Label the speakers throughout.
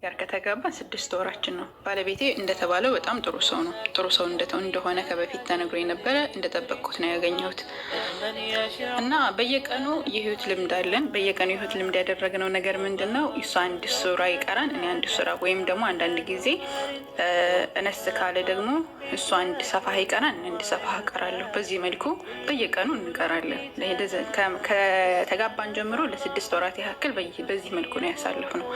Speaker 1: ጋር ከተጋባን 6 ወራችን ነው። ባለቤቴ እንደተባለው በጣም ጥሩ ሰው ነው። ጥሩ ሰው እንደሆነ ከበፊት ተነግሮ የነበረ እንደጠበቅኩት ነው ያገኘሁት እና በየቀኑ የህይወት ልምድ አለን። በየቀኑ የህይወት ልምድ ያደረግነው ነገር ምንድን ነው? እሱ 1 ስራ ይቀራን፣ እኔ 1 ስራ፣ ወይም ደግሞ አንዳንድ ጊዜ እነስ ካለ ደግሞ እሱ 1 ሰፋህ ይቀራን፣ 1 ሰፋህ እቀራለሁ። በዚህ መልኩ በየቀኑ እንቀራለን። ከተጋባን ጀምሮ ለ6 ወራት ያክል በዚህ መልኩ ነው ያሳለፍነው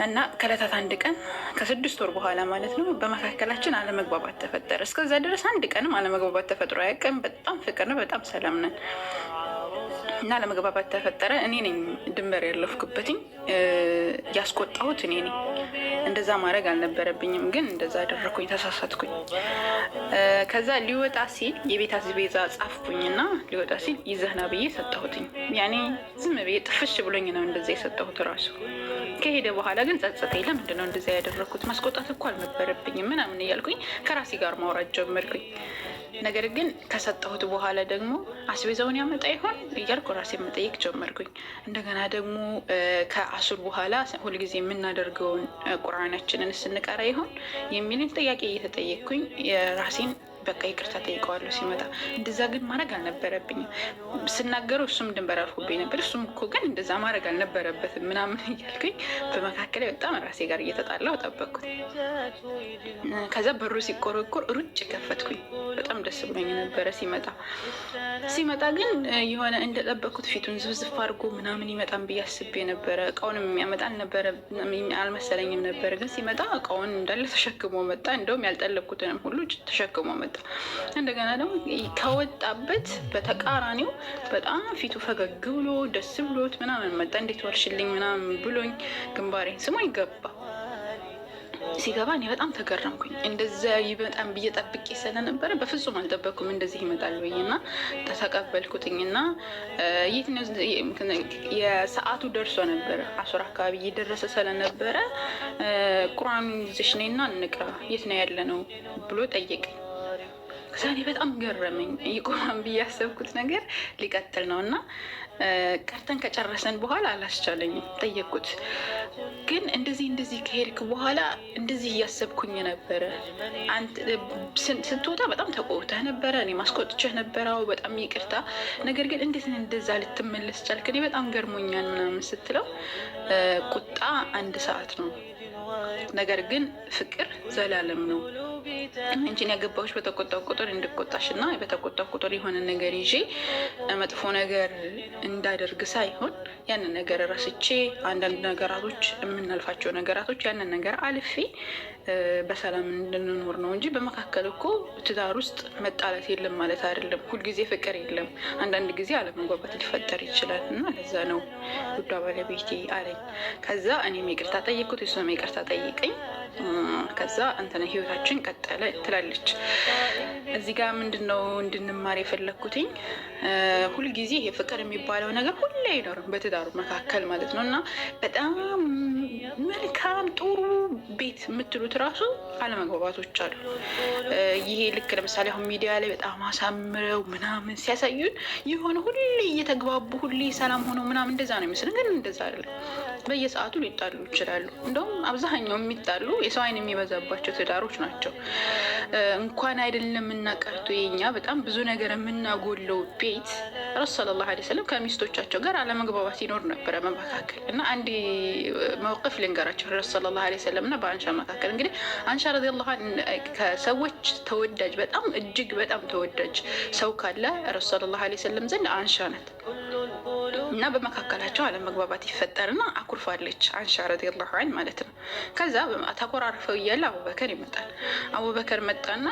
Speaker 1: እና ከዕለታት አንድ ቀን ከ6 ወር በኋላ ማለት ነው በመካከላችን አለመግባባት ተፈጠረ። እስከዛ ድረስ አንድ ቀንም አለመግባባት ተፈጥሮ አያውቅም። በጣም ፍቅር ነው፣ በጣም ሰላም ነን እና አለመግባባት ተፈጠረ። እኔ ነኝ ድንበር ያለፍኩበትኝ፣ ያስቆጣሁት እኔ ነኝ። እንደዛ ማድረግ አልነበረብኝም፣ ግን እንደዛ አደረኩኝ፣ ተሳሳትኩኝ። ከዛ ሊወጣ ሲል የቤት አስቤዛ ጻፍኩኝና ሊወጣ ሲል ይዘህና ብዬ ሰጠሁትኝ። ያኔ ዝም ብዬ ጥፍሽ ብሎኝ ነው እንደዛ የሰጠሁት ራሱ። ከሄደ በኋላ ግን ጸጸተኝ። ለምንድን ነው እንደዛ ያደረኩት? ማስቆጣት እኮ አልነበረብኝም ምናምን እያልኩኝ ከራሴ ጋር ማውራት ጀመርኩኝ። ነገር ግን ከሰጠሁት በኋላ ደግሞ አስቤዛውን ያመጣ ይሆን እያልኩ ራሴ መጠየቅ ጀመርኩኝ። እንደገና ደግሞ ከአሱር በኋላ ሁልጊዜ የምናደርገውን ቁርአናችንን ስንቀራ ይሆን የሚልን ጥያቄ እየተጠየቅኩኝ የራሴን በቃ ይቅርታ ጠይቀዋለሁ ሲመጣ። እንደዛ ግን ማድረግ አልነበረብኝም። ስናገረው እሱም ድንበር አልፎብኝ ነበር። እሱም እኮ ግን እንደዛ ማድረግ አልነበረበትም ምናምን እያልኩኝ በመካከል በጣም ራሴ ጋር እየተጣላሁ ጠበቅኩት። ከዛ በሩ ሲቆረቆር ሩጭ ከፈትኩኝ። በጣም ደስ ብሎኝ ነበረ ሲመጣ ግን የሆነ እንደጠበቅኩት ፊቱን ዝብዝፍ አድርጎ ምናምን ይመጣን ብዬ አስቤ ነበረ። እቃውንም የሚያመጣ አልመሰለኝም ነበረ። ግን ሲመጣ እቃውን እንዳለ ተሸክሞ መጣ። እንደውም ያልጠለቅኩትንም ሁሉ ተሸክሞ መጣ። እንደገና ደግሞ ከወጣበት በተቃራኒው በጣም ፊቱ ፈገግ ብሎ ደስ ብሎት ምናምን መጣ። እንዴት ዋልሽልኝ ምናምን ብሎኝ ግንባሬን ስሞኝ ገባ። ሲገባ እኔ በጣም ተገረምኩኝ። እንደዛ ይመጣን ብዬ ጠብቄ ስለነበረ በፍጹም አልጠበኩም እንደዚህ ይመጣል ብዬ እና ተቀበልኩትኝና የሰዓቱ ደርሶ ነበረ። አሱር አካባቢ እየደረሰ ስለነበረ ቁርአን ይዘሽ ነይና እንቅራ፣ የት ነው ያለ ነው ብሎ ጠየቀኝ። ከዛ እኔ በጣም ገረመኝ። ይቆማን ብዬ ያሰብኩት ነገር ሊቀጥል ነው እና ቀርተን ከጨረሰን በኋላ አላስቻለኝም። ጠየቅኩት። ግን እንደዚህ ከሄድክ በኋላ እንደዚህ እያሰብኩኝ ነበረ። ስትወጣ በጣም ተቆጥተህ ነበረ፣ እኔ ማስቆጥቼህ ነበረው፣ በጣም ይቅርታ። ነገር ግን እንዴት እንደዛ ልትመለስ ቻልክ? እኔ በጣም ገርሞኛል ምናምን ስትለው ቁጣ 1 ሰዓት ነው፣ ነገር ግን ፍቅር ዘላለም ነው። እንጂን ያገባዎች በተቆጣው ቁጥር እንድቆጣሽ እና በተቆጣው ቁጥር የሆነ ነገር ይዤ መጥፎ ነገር እንዳደርግ ሳይሆን ያንን ነገር ረስቼ አንዳንድ ነገራቶች የምናልፋቸው ነገራቶች ያንን ነገር አልፌ በሰላም እንድንኖር ነው እንጂ በመካከል እኮ ትዳር ውስጥ መጣላት የለም ማለት አይደለም። ሁልጊዜ ፍቅር የለም። አንዳንድ ጊዜ አለመግባባት ሊፈጠር ይችላል እና ለዛ ነው ውዷ ባለቤቴ አለኝ። ከዛ እኔም ይቅርታ ጠየቅኩት፣ እሱም ይቅርታ ጠይቀኝ። ከዛ እንትን ህይወታችን ቀጠለ ትላለች። እዚህ ጋር ምንድነው እንድንማር የፈለግኩትኝ? ሁልጊዜ ይሄ ፍቅር የሚባለው ነገር ሁሌ አይኖርም በትዳሩ መካከል ማለት ነው እና በጣም መልካም ጥሩ ቤት የምትሉት ራሱ አለመግባባቶች አሉ። ይሄ ልክ ለምሳሌ አሁን ሚዲያ ላይ በጣም አሳምረው ምናምን ሲያሳዩን የሆነ ሁሌ እየተግባቡ ሁሌ ሰላም ሆነው ምናምን እንደዛ ነው የሚመስለን፣ ግን እንደዛ አይደለም። በየሰዓቱ ሊጣሉ ይችላሉ። እንደውም አብዛኛው የሚጣሉ የሰው አይን የሚበዛባቸው ትዳሮች ናቸው። እንኳን አይደለም እና ቀርቶ የኛ በጣም ብዙ ነገር የምናጎለው ቤት ረሱል ሰለላሁ ዐለይሂ ወሰለም ከሚስቶቻቸው ጋር አለመግባባት ይኖር ነበረ መካከል እና አንድ መውቅፍ ልንገራቸው። ረሱል ሰለላሁ ዐለይሂ ወሰለም እና በአንሻ መካከል እንግዲህ አንሻ ረዲየላሁ ዐንሃ ከሰዎች ተወዳጅ በጣም እጅግ በጣም ተወዳጅ ሰው ካለ ረሱል ሰለላሁ ዐለይሂ ወሰለም ዘንድ አንሻ ናት እና በመካከላቸው አለመግባባት ይፈጠርና አኩርፋለች አንሻ ረዲየላሁ ዐንሃ ማለት ነው። ከዛ ተኮራርፈው እያለ አቡበከር ይመጣል። አቡበከር መጣና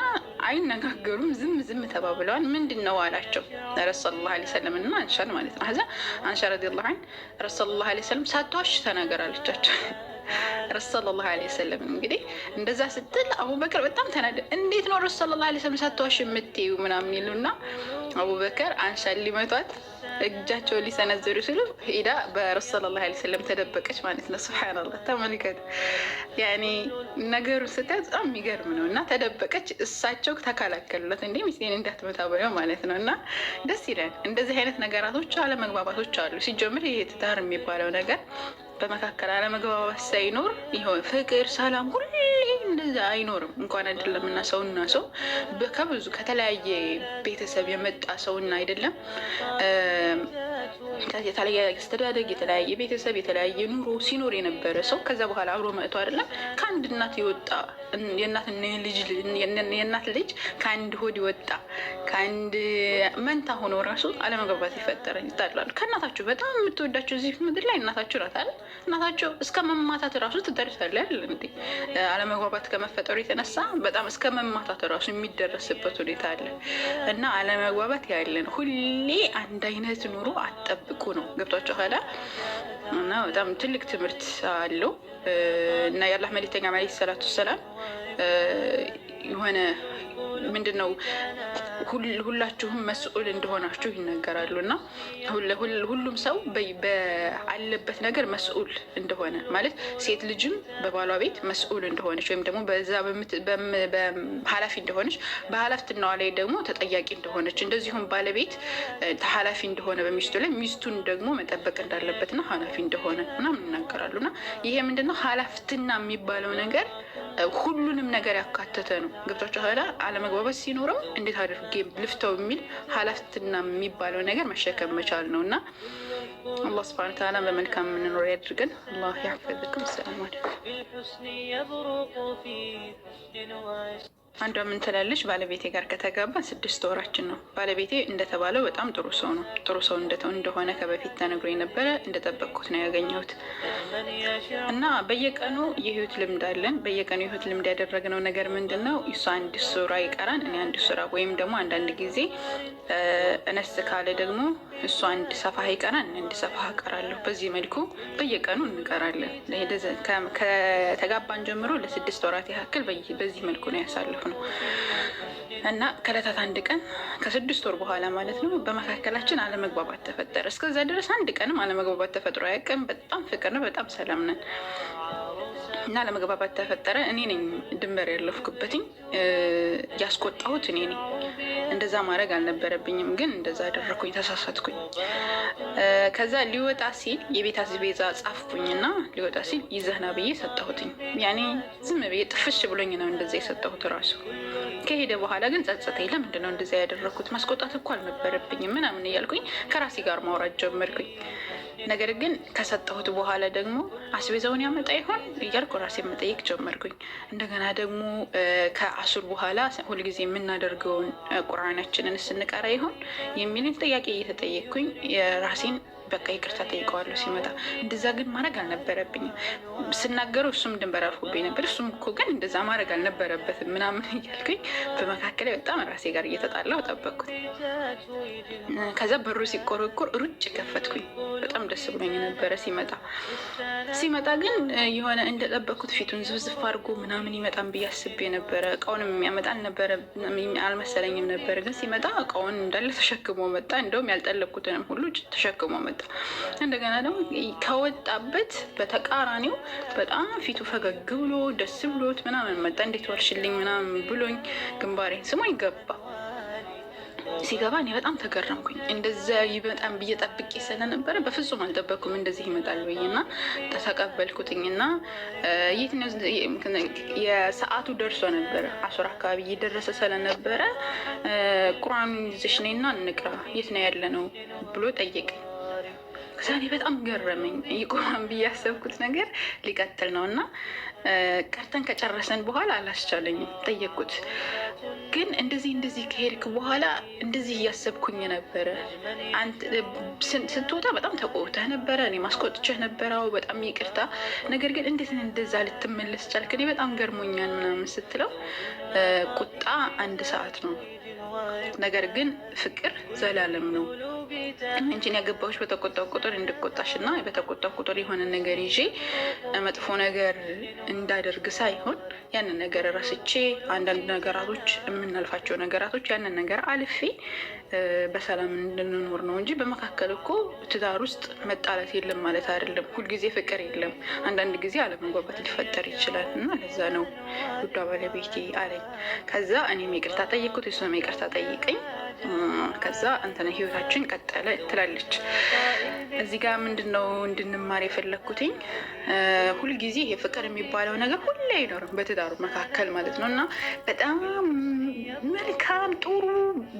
Speaker 1: አይነጋገሩም፣ ዝም ተባብለዋል። ምንድን ነው አላቸው ረሱል ሰለላሁ ዐለይሂ ወሰለም እና አንሻን ማለት ነው። ከዛ አንሻ ረዲየላሁ ዐንሃ ረሱል ሰለላሁ ዐለይሂ ወሰለም ሳትዋሽ ተናገር አለቻቸው። ረሱል ሰለላሁ ዐለይሂ ወሰለም እንግዲህ እንደዛ ስትል አቡበከር በጣም ተናደ። እንዴት ነው ረሱል ሰለላሁ ዐለይሂ ወሰለም ሳትዋሽ የምትይው ምናምን ይሉና አቡበከር አንሻን ሊመቷት እጃቸውን ሊሰነዝሩ ሲሉ ሄዳ በረሱል ሰለላሁ ዐለይሂ ወሰለም ተደበቀች ማለት ነው። ሱብሃንአላህ ተመልከት። ያኔ ነገሩ ስታይ በጣም የሚገርም ነው እና ተደበቀች። እሳቸው ተከላከሉለት፣ እንዴ ሚስቴን እንዳትመታ በለው ማለት ነው። እና ደስ ይላል። እንደዚህ አይነት ነገራቶች አለመግባባቶች አሉ። ሲጀምር ይሄ ትዳር የሚባለው ነገር በመካከል አለመግባባት ሳይኖር ይኸው ፍቅር፣ ሰላም ሁሌ እንደዛ አይኖርም። እንኳን አይደለም እና ሰው ከብዙ ከተለያየ ቤተሰብ የመጣ ሰውና አይደለም የተለያየ አስተዳደግ፣ የተለያየ ቤተሰብ፣ የተለያየ ኑሮ ሲኖር የነበረ ሰው ከዛ በኋላ አብሮ መጥቶ አይደለም ከአንድ እናት የወጣ የእናት ልጅ ከአንድ ሆድ ይወጣ ከአንድ መንታ ሆኖ ራሱ አለመግባባት ይጣላሉ። ከእናታቸው በጣም የምትወዳቸው እዚህ ምድር ላይ እናታቸው ናት አይደል? እናታቸው እስከ መማታት ራሱ ትደርሳለች አይደል እንዴ? አለመግባባት ከመፈጠሩ የተነሳ በጣም እስከ መማታት ራሱ የሚደረስበት ሁኔታ አለ እና አለመግባባት ያለ ነው። ሁሌ አንድ አይነት ኑሮ አጠብቁ ነው። ገብቷቸው ኋላ እና በጣም ትልቅ ትምህርት አለው እና የአላህ መልእክተኛ ዓለይሂ ሰላቱ ወሰላም የሆነ ምንድን ነው ሁላችሁም መስኡል እንደሆናችሁ ይነገራሉ እና ሁሉም ሰው በአለበት ነገር መስኡል እንደሆነ ማለት ሴት ልጅም በባሏ ቤት መስኡል እንደሆነች ወይም ደግሞ በዛ ኃላፊ እንደሆነች በኃላፊነቷ ላይ ደግሞ ተጠያቂ እንደሆነች እንደዚሁም ባለቤት ተኃላፊ እንደሆነ በሚስቱ ላይ ሚስቱን ደግሞ መጠበቅ እንዳለበትና ኃላፊ እንደሆነ ምናምን ይናገራሉ እና ይሄ ምንድነው ኃላፊነትና የሚባለው ነገር ሁሉንም ነገር ያካተተ ነው። ገብቷቸው ኋላ አለመግባባት ሲኖረው እንዴት አድርጌ ልፍተው የሚል ኃላፊነትና የሚባለው ነገር መሸከም መቻል ነው እና አላህ ሱብሓነሁ ወተዓላ በመልካም የምንኖር ያድርገን። አላህ ያሕፈዝኩም። ሰላም አለይኩም። አንዷ ምን ትላለች? ባለቤቴ ጋር ከተጋባን 6 ወራችን ነው። ባለቤቴ እንደተባለው በጣም ጥሩ ሰው ነው። ጥሩ ሰው እንደሆነ ከበፊት ተነግሮ የነበረ እንደጠበቅኩት ነው ያገኘሁት እና በየቀኑ የህይወት ልምድ አለን። በየቀኑ የህይወት ልምድ ያደረግነው ነገር ምንድን ነው? እሷ 1 ሱራ ይቀራን እኔ 1 ሱራ ወይም ደግሞ አንዳንድ ጊዜ እነስ ካለ ደግሞ እሷ 1 ሰፋህ ይቀራን 1 ሰፋህ እቀራለሁ። በዚህ መልኩ በየቀኑ እንቀራለን። ከተጋባን ጀምሮ ለ6 ወራት ያክል በዚህ መልኩ ነው ያሳለፍነው ነው እና ከዕለታት አንድ ቀን ከ6 ወር በኋላ ማለት ነው በመካከላችን አለመግባባት ተፈጠረ። እስከዛ ድረስ አንድ ቀንም አለመግባባት ተፈጥሮ አያውቅም። በጣም ፍቅር ነው፣ በጣም ሰላም ነን እና አለመግባባት ተፈጠረ። እኔ ነኝ ድንበር ያለፍኩበትኝ፣ ያስቆጣሁት እኔ ነኝ። እንደዛ ማድረግ አልነበረብኝም፣ ግን እንደዛ አደረኩኝ፣ ተሳሳትኩኝ። ከዛ ሊወጣ ሲል የቤት አስቤዛ ጻፍኩኝና ሊወጣ ሲል ይዘህና ብዬ ሰጠሁትኝ። ያኔ ዝም ብዬ ጥፍሽ ብሎኝ ነው እንደዛ የሰጠሁት ራሱ። ከሄደ በኋላ ግን ጸጸተኝ። ለምንድን ነው እንደዛ ያደረኩት? ማስቆጣት እኮ አልነበረብኝም ምናምን እያልኩኝ ከራሴ ጋር ማውራት ጀመርኩኝ። ነገር ግን ከሰጠሁት በኋላ ደግሞ አስቤዛውን ያመጣ ይሆን እያልኩ ራሴ መጠየቅ ጀመርኩኝ። እንደገና ደግሞ ከአሱር በኋላ ሁልጊዜ የምናደርገውን ቁርአናችንን ስንቀራ ይሆን የሚልን ጥያቄ እየተጠየቅኩኝ የራሴን በቃ ይቅርታ ጠይቀዋለሁ ሲመጣ። እንደዛ ግን ማድረግ አልነበረብኝም። ስናገረው እሱም ድንበር አልፎብኝ ነበር። እሱም እኮ ግን እንደዛ ማድረግ አልነበረበትም ምናምን እያልኩኝ በመካከል በጣም ራሴ ጋር እየተጣላሁ ጠበቅኩት። ከዛ በሩ ሲቆረቆር ሩጭ ከፈትኩኝ። በጣም ደስ ብሎኝ ነበረ ሲመጣ ግን የሆነ እንደጠበቅኩት ፊቱን ዝብዝፍ አድርጎ ምናምን ይመጣን ብዬ አስቤ ነበረ። እቃውንም የሚያመጣ አልመሰለኝም ነበር። ግን ሲመጣ እቃውን እንዳለ ተሸክሞ መጣ። እንደውም ያልጠለቅኩትንም ሁሉ ተሸክሞ መጣ። እንደገና ደግሞ ከወጣበት በተቃራኒው በጣም ፊቱ ፈገግ ብሎ ደስ ብሎት ምናምን መጣ። እንዴት ዋልሽልኝ ምናምን ብሎኝ ግንባሬን ስሞኝ ገባ። ሲገባ እኔ በጣም ተገረምኩኝ። እንደዛ ይመጣን ብዬ ጠብቄ ስለነበረ በፍጹም አልጠበኩም እንደዚህ ይመጣል ብዬና ተቀበልኩትኝና የሰዓቱ ደርሶ ነበረ። አሱር አካባቢ እየደረሰ ስለነበረ ቁርአኑን ይዘሽ ነይና እንቅራ፣ የት ነው ያለ ነው ብሎ ጠየቀኝ። ከዛኔ በጣም ገረመኝ። ይቆማን ብዬ ያሰብኩት ነገር ሊቀጥል ነው እና ቀርተን ከጨረሰን በኋላ አላስቻለኝም። ጠየቅኩት። ግን እንደዚህ ከሄድክ በኋላ እንደዚህ እያሰብኩኝ ነበረ። ስትወጣ በጣም ተቆጥተህ ነበረ፣ እኔ ማስቆጥቼህ ነበረው፣ በጣም ይቅርታ። ነገር ግን እንዴት እንደዛ ልትመለስ ቻልክ? እኔ በጣም ገርሞኛል ምናምን ስትለው ቁጣ 1 ሰዓት ነው፣ ነገር ግን ፍቅር ዘላለም ነው። አንቺን ያገባሁሽ በተቆጣው ቁጥር እንድቆጣሽ እና በተቆጣው ቁጥር የሆነ ነገር ይዤ መጥፎ ነገር እንዳደርግ ሳይሆን ያንን ነገር ረስቼ አንዳንድ ነገራቶች የምናልፋቸው ነገራቶች ያንን ነገር አልፌ በሰላም እንድንኖር ነው እንጂ በመካከል እኮ ትዳር ውስጥ መጣላት የለም ማለት አይደለም። ሁልጊዜ ፍቅር የለም። አንዳንድ ጊዜ አለመግባባት ሊፈጠር ይችላል እና ለዛ ነው ውዷ ባለቤቴ አለኝ። ከዛ እኔም ይቅርታ ጠየቅኩት፣ እሱም ይቅርታ ጠይቀኝ። ከዛ እንትን ህይወታችን ቀጠለ ትላለች። እዚህ ጋር ምንድን ነው እንድንማር የፈለግኩትኝ ሁልጊዜ ይሄ ፍቅር የሚባለው ነገር ሁሌ አይኖርም በትዳሩ መካከል ማለት ነው። እና በጣም መልካም ጥሩ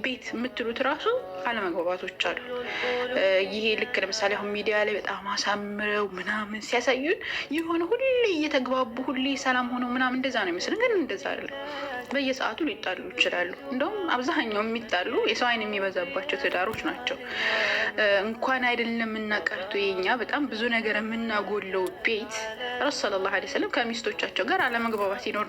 Speaker 1: ቤት የምትሉት ራሱ አለመግባባቶች አሉ። ይሄ ልክ ለምሳሌ አሁን ሚዲያ ላይ በጣም አሳምረው ምናምን ሲያሳዩን የሆነ ሁሌ እየተግባቡ ሁሌ ሰላም ሆነው ምናምን እንደዛ ነው ይመስል፣ ግን እንደዛ አይደለም። በየሰዓቱ ሊጣሉ ይችላሉ። እንደውም አብዛኛው የሚጣሉ የሰው አይን የሚበዛባቸው ትዳሮች ናቸው። እንኳን አይደለም እናቀርቶ የኛ በጣም ብዙ ነገር የምናጎለው ቤት ረሱ ሰለላሁ ዐለይሂ ወሰለም ከሚስቶቻቸው ጋር አለመግባባት ይኖር